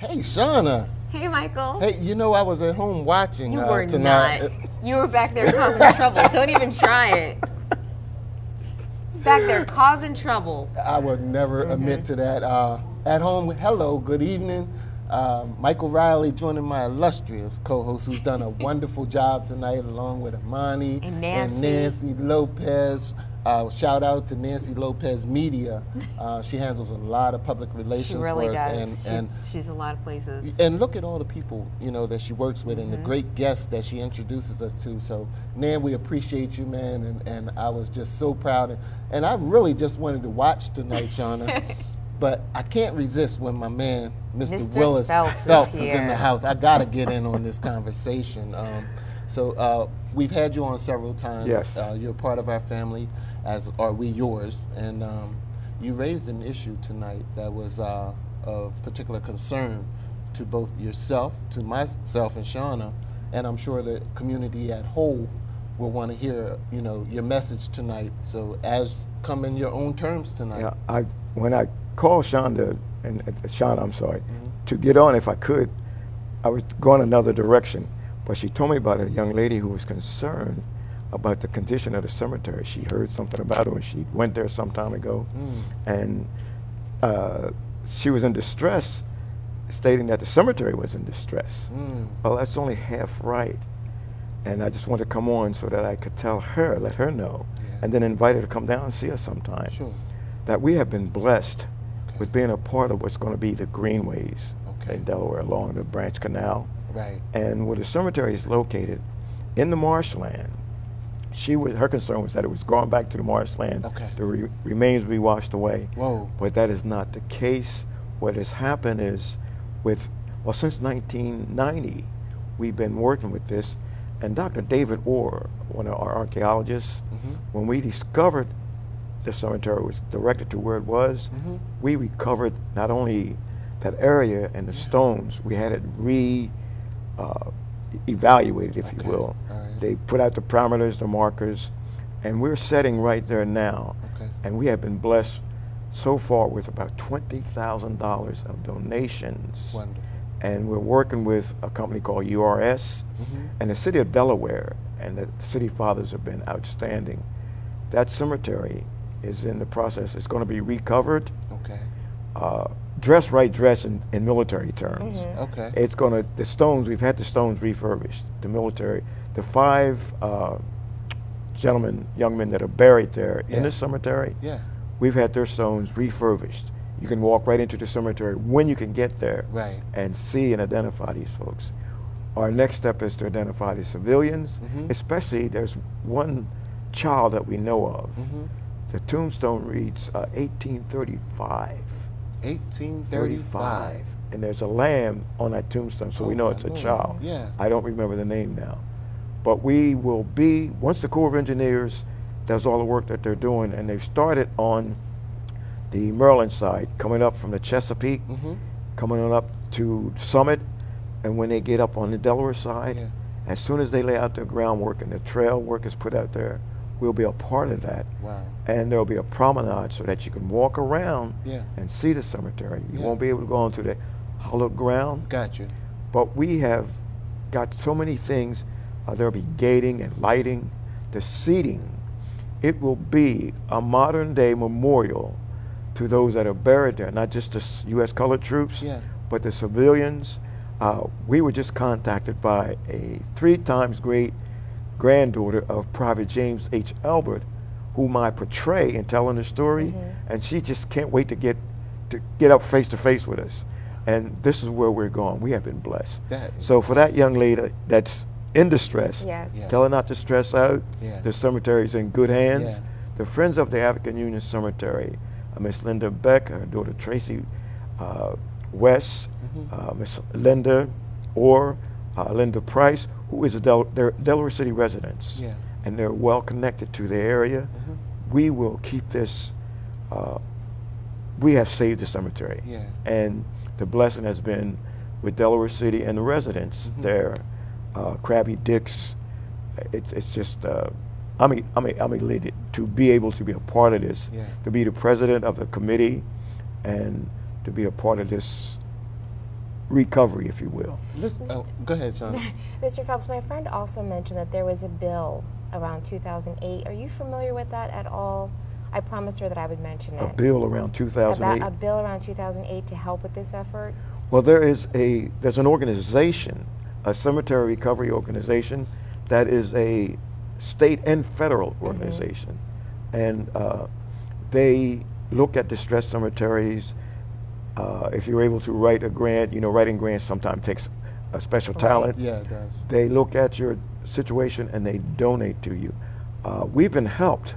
Hey, Shauna. Hey, Michael. Hey, you know I was at home watching You were tonight. not. You were back there causing trouble. Don't even try it. Back there causing trouble. I would never admit to that. At home, hello, good evening. Michael Riley joining my illustrious co-host who's done a wonderful job tonight along with Amani And Nancy. Nancy Lopez. Shout out to Nancy Lopez Media. She handles a lot of public relations She really work. does. She's a lot of places. And look at all the people, that she works with and the great guests that she introduces us to. So, Nan, we appreciate you, man. And I was just so proud. And I really just wanted to watch tonight, Shauna. But I can't resist when my man, Mr. Willis Phelps is in the house. I got to get in on this conversation. So we've had you on several times. Yes. You're part of our family, as are we yours. And you raised an issue tonight that was of particular concern to both yourself, to myself and Shauna, and I'm sure the community at whole will want to hear, your message tonight. So come in your own terms tonight. Yeah, when I called Shauna, to get on if I could, I was going another direction. But she told me about a young lady who was concerned about the condition of the cemetery. She heard something about it when she went there some time ago. And she was in distress, stating that the cemetery was in distress. Well, that's only half right. And I just wanted to come on so that I could let her know, and then invite her to come down and see us sometime. Sure. That we have been blessed with being a part of what's going to be the greenways in Delaware along the Branch Canal. Right. And where the cemetery is located in the marshland, her concern was that it was going back to the marshland. The remains would be washed away. Whoa. But that is not the case. What has happened is since 1990, we've been working with this. And Dr. David Orr, one of our archaeologists, when we discovered the cemetery was directed to where it was, we recovered not only that area and the stones, we had it evaluated, if you will. Right. They put out the parameters, the markers, and we're setting right there now. And we have been blessed so far with about $20,000 of donations. Wonderful. And we're working with a company called URS and the city of Delaware, and the city fathers have been outstanding. That cemetery is in the process. It's going to be recovered. Dress in military terms. It's going to, we've had the stones refurbished, the military. The 5 young men that are buried there in the cemetery, we've had their stones refurbished. You can walk right into the cemetery when you can get there and see and identify these folks. Our next step is to identify the civilians, especially there's one child that we know of. The tombstone reads 1835. 1835. And there's a lamb on that tombstone, so we know it's a child. I don't remember the name now. But we will be, once the Corps of Engineers does all the work that they're doing, and they've started on the Maryland side, coming up from the Chesapeake, coming on up to Summit, and when they get up on the Delaware side, as soon as they lay out their groundwork and the trail work is put out there, we'll be a part of that. And there'll be a promenade so that you can walk around and see the cemetery. You won't be able to go onto the hollowed ground. Gotcha. But we have got so many things. There'll be gating and lighting, the seating. It will be a modern day memorial to those that are buried there, not just the U.S. colored troops, but the civilians. We were just contacted by a 3 times great granddaughter of Private James H. Albert, whom I portray in telling the story, and she just can't wait to get up face to face with us. And this is where we're going. We have been blessed. So for that young lady that's in distress, tell her not to stress out. The cemetery is in good hands. The Friends of the African Union Cemetery, Miss Linda Beck, her daughter Tracy West, Miss Linda Orr, Linda Price, who is they're Delaware City residents, and they're well connected to the area. We will keep this. We have saved the cemetery, and the blessing has been with Delaware City and the residents there. Krabby Dick's. It's just. I'm elated to be able to be a part of this, to be the president of the committee, and to be a part of this recovery, if you will. Go ahead, Sean. Mr. Phelps, my friend also mentioned that there was a bill around 2008. Are you familiar with that at all? I promised her that I would mention it. A bill around 2008? A bill around 2008 to help with this effort? Well, there's an organization, a cemetery recovery organization, that is a state and federal organization. And they look at distressed cemeteries. If you're able to write a grant, writing grants sometimes takes a special talent. Yeah, it does. They look at your situation and they donate to you. We've been helped.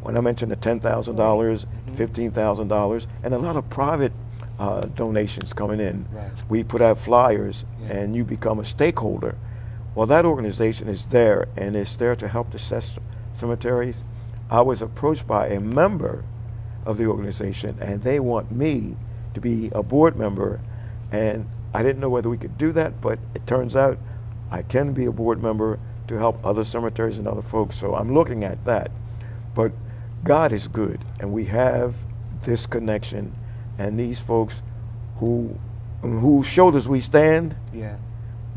When I mentioned the $10,000, $15,000, and a lot of private donations coming in. Right. We put out flyers and you become a stakeholder. Well, that organization is there, and it's there to help assess cemeteries. I was approached by a member of the organization, and they want me to be a board member, and I didn't know whether we could do that, but it turns out I can be a board member to help other cemeteries and other folks, so I'm looking at that. But God is good, and we have this connection, and these folks whose shoulders we stand,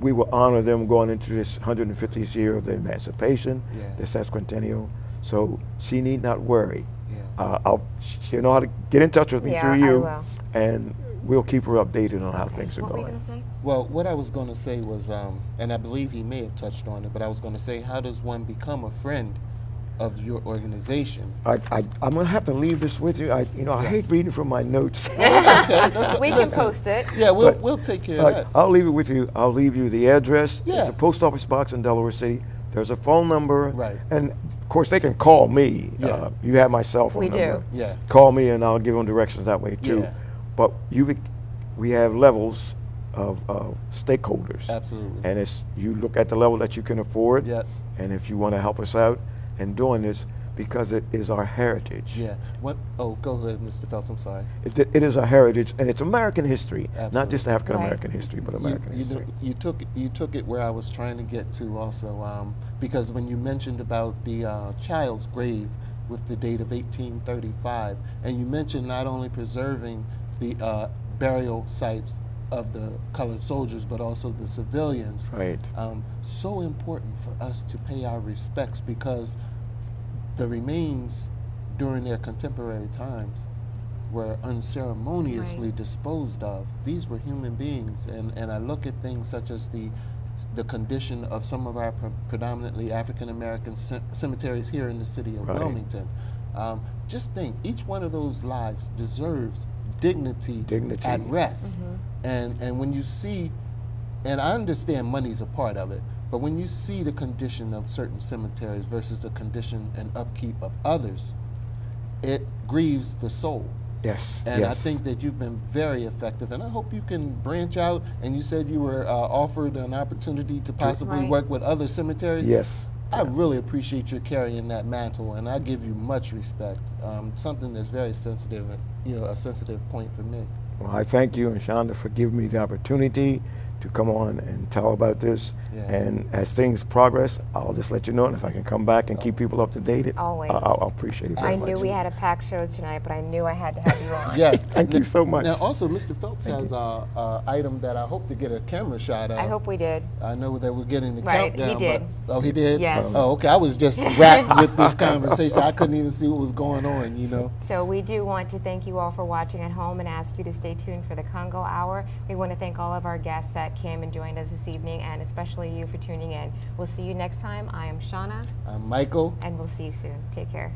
we will honor them going into this 150th year of the emancipation, the sesquicentennial. So she need not worry. She'll know how to get in touch with me through you, I will. And we'll keep her updated on how things are What going. were you going to say? Well, what I was going to say was, and I believe he may have touched on it, but I was going to say, how does one become a friend of your organization? I'm going to have to leave this with you. I hate reading from my notes. We can post it. Yeah, we'll take care of that. I'll leave it with you. I'll leave you the address. Yeah. It's a post office box in Delaware City. There's a phone number. Right. And of course, they can call me. Yeah. You have my cell phone We number. do. Yeah. Call me and I'll give them directions that way too. Yeah. But we have levels of stakeholders. Absolutely. And you look at the level that you can afford. Yep. And if you want to help us out in doing this, because it is our heritage. Yeah. Oh, go ahead, Mr. Phelps. I'm sorry. It is our heritage, and it's American history, not Absolutely. just African American history, but American history. You took it where I was trying to get to also, because when you mentioned about the child's grave with the date of 1835, and you mentioned not only preserving the burial sites of the colored soldiers, but also the civilians. Right. So important for us to pay our respects, because the remains during their contemporary times were unceremoniously disposed of. These were human beings, and I look at things such as the condition of some of our predominantly African American cemeteries here in the city of Wilmington. Just think, each one of those lives deserves dignity. At rest. And when you see, and I understand money's a part of it, but when you see the condition of certain cemeteries versus the condition and upkeep of others, it grieves the soul. Yes. And yes. I think that you've been very effective, and I hope you can branch out. And you said you were offered an opportunity to possibly work with other cemeteries. Yes. I really appreciate your carrying that mantle, and I give you much respect. Something that's very sensitive, a sensitive point for me. Well, I thank you and Shonda for giving me the opportunity to come on and tell about this. And as things progress, I'll just let you know, and if I can come back and keep people up to date, Always. I'll appreciate it very much. I knew we had a packed show tonight, but I knew I had to have you on. Yes. Thank you so much. Now, also, Mr. Phelps has an item that I hope to get a camera shot of. I hope we did. I know that we're getting the Right, countdown. he did. Oh, he did? Yes. Oh, okay. I was just wrapped with this conversation. I couldn't even see what was going on, So we do want to thank you all for watching at home and ask you to stay tuned for the Congo Hour. We want to thank all of our guests that came and joined us this evening, and especially you for tuning in. We'll see you next time. I am Shauna. I'm Michael. And we'll see you soon. Take care.